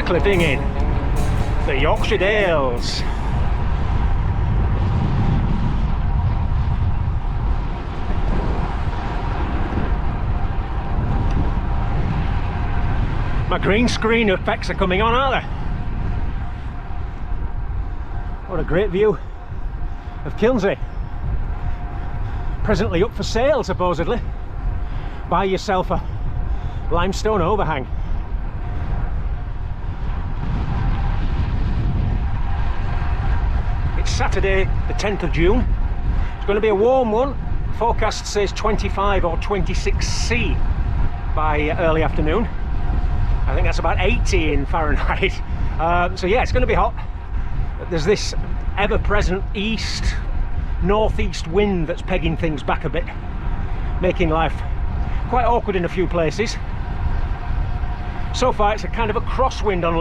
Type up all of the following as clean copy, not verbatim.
Clipping in the Yorkshire Dales. My green screen effects are coming on, aren't they? What a great view of Kilnsey. Presently up for sale, supposedly. Buy yourself a limestone overhang. Saturday the 10th of June. It's going to be a warm one. Forecast says 25 or 26°C by early afternoon. I think that's about 80 in Fahrenheit. So yeah, it's going to be hot. There's this ever-present northeast wind that's pegging things back a bit, making life quite awkward in a few places. So far it's a kind of a crosswind on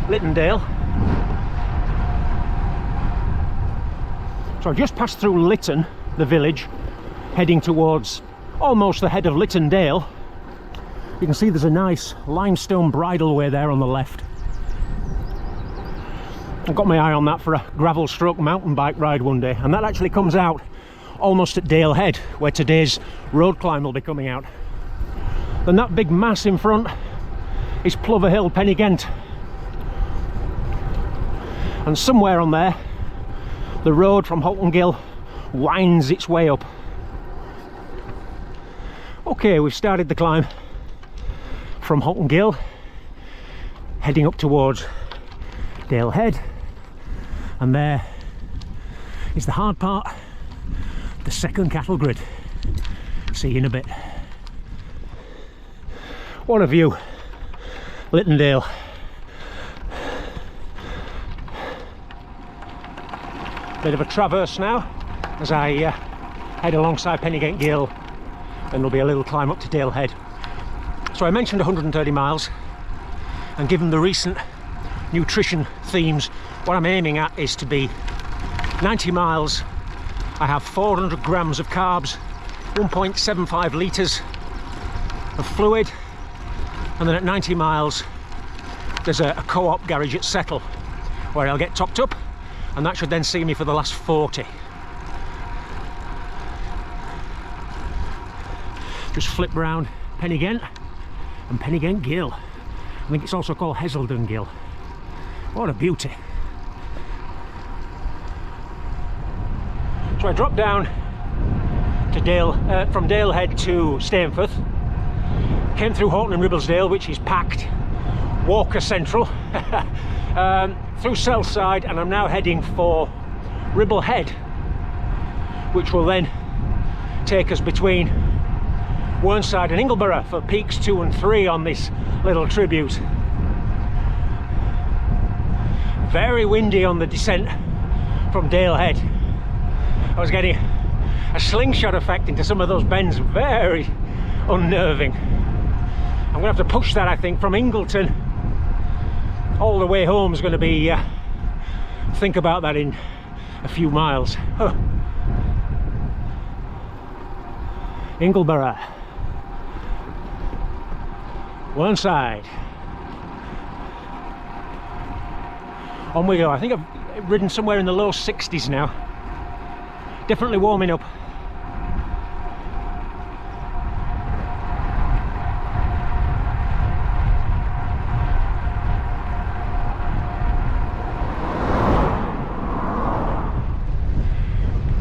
Littondale. So I just passed through Lytton, the village, heading towards almost the head of Littondale. You can see there's a nice limestone bridleway there on the left. I've got my eye on that for a gravel stroke mountain bike ride one day, and that actually comes out almost at Dale Head, where today's road climb will be coming out. Then that big mass in front is Plover Hill, Pennygent, and somewhere on there the road from Halton Gill winds its way up. Okay, we've started the climb from Halton Gill, heading up towards Dale Head, and there is the hard part, the second cattle grid. See you in a bit. What a view, Littondale. Bit of a traverse now as I head alongside Pennygent Gill, and there'll be a little climb up to Dale Head. So I mentioned 130 miles, and given the recent nutrition themes, what I'm aiming at is to be 90 miles. I have 400 grams of carbs, 1.75 litres of fluid, and then at 90 miles there's a co-op garage at Settle where I'll get topped up, and that should then see me for the last 40. Just flip round Pennygent and Pennygent Gill. I think it's also called Heselden Gill. What a beauty. So I dropped down to from Dale Head to Stainforth, came through Houghton and Ribblesdale, which is packed, Walker Central, through Southside, and I'm now heading for Ribble Head, which will then take us between Whernside and Ingleborough for peaks 2 and 3 on this little tribute. Very windy on the descent from Dale Head. I was getting a slingshot effect into some of those bends, very unnerving. I'm going to have to push that, I think, from Ingleton all the way home is going to be, think about that in a few miles. Huh. Ingleborough, Whernside. On we go. I think I've ridden somewhere in the low 60s now. Definitely warming up.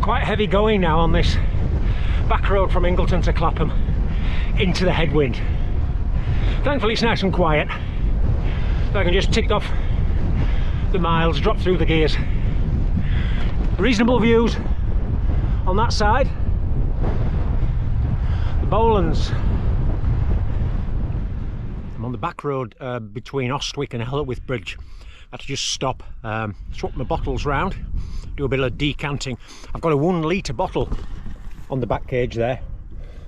Quite heavy going now on this back road from Ingleton to Clapham into the headwind. Thankfully it's nice and quiet, so I can just tick off the miles, drop through the gears. Reasonable views on that side. The Bowlands. I'm on the back road between Ostwick and Ellsworth Bridge. I had to just stop, swap my bottles round, do a bit of decanting. I've got a 1 litre bottle on the back cage there,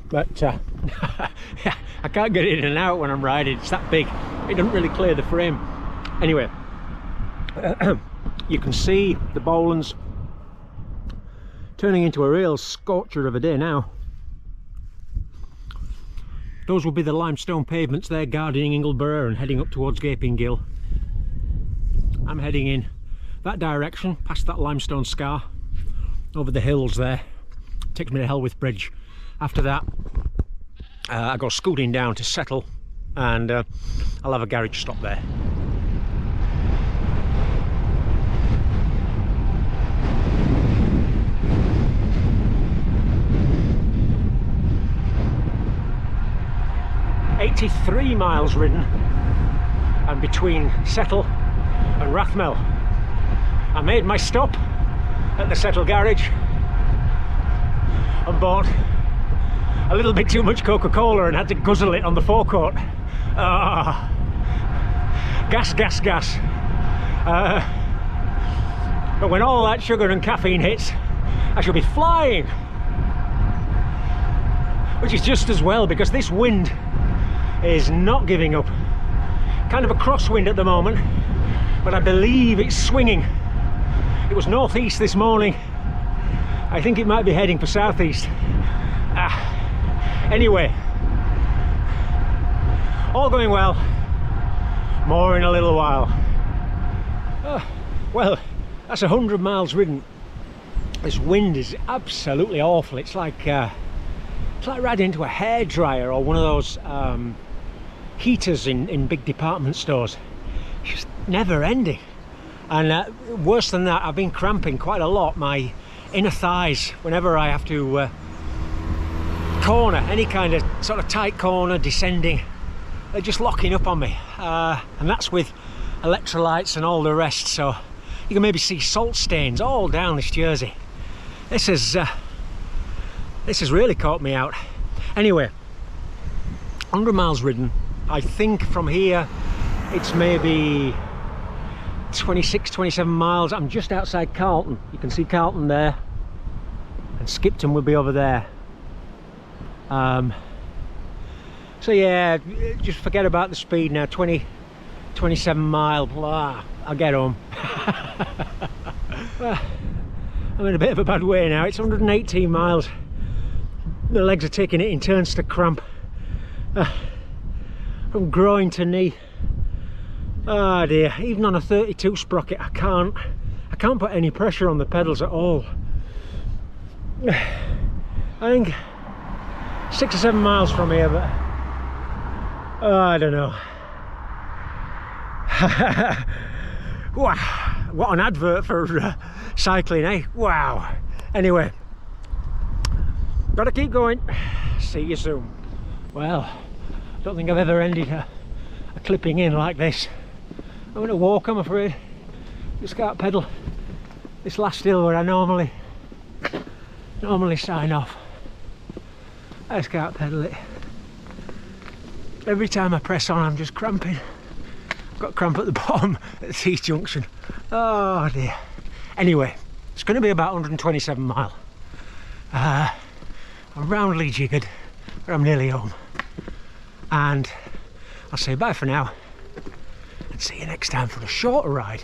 but I can't get it in and out when I'm riding. It's that big, it doesn't really clear the frame. Anyway, you can see the Bowlands turning into a real scorcher of a day now. Those will be the limestone pavements there guarding Ingleborough and heading up towards Gaping Gill. I'm heading in that direction, past that limestone scar, over the hills there. Takes me to Ellsworth Bridge. After that, I go scooting down to Settle, and I'll have a garage stop there. "83 miles ridden, and between Settle and Rathmell I made my stop at the Settle garage and bought a little bit too much Coca-Cola and had to guzzle it on the forecourt. Gas. But when all that sugar and caffeine hits, I shall be flying, which is just as well, because this wind is not giving up. Kind of a crosswind at the moment, but I believe it's swinging. It was northeast this morning. I think it might be heading for southeast. Anyway, all going well. More in a little while. Well, that's 100 miles ridden. This wind is absolutely awful. It's like riding into a hairdryer or one of those heaters in big department stores. It's just never ending. And worse than that, I've been cramping quite a lot. My inner thighs, whenever I have to corner, any kind of sort of tight corner, descending, they're just locking up on me. And that's with electrolytes and all the rest. So you can maybe see salt stains all down this jersey. This has really caught me out. Anyway, 100 miles ridden. I think from here it's maybe 26, 27 miles. I'm just outside Carlton. You can see Carlton there, and Skipton will be over there. So yeah, just forget about the speed now. 27 mile, blah, I'll get home. I'm in a bit of a bad way now. It's 118 miles. The legs are taking it in turns to cramp. From groin to knee. Oh dear, even on a 32 sprocket I can't put any pressure on the pedals at all. I think 6 or 7 miles from here, but I don't know. Wow, what an advert for cycling, eh? Wow. Anyway, gotta keep going. See you soon. Well, I don't think I've ever ended a clipping in like this. I'm going to walk, I'm afraid. Just can't pedal this last hill where I normally sign off. I just can't pedal it. Every time I press on, I'm just cramping. I've got cramp at the bottom at the T-junction. Oh dear. Anyway, it's going to be about 127 mile. I'm roundly jiggered, but I'm nearly home. And I'll say bye for now, and see you next time for a shorter ride.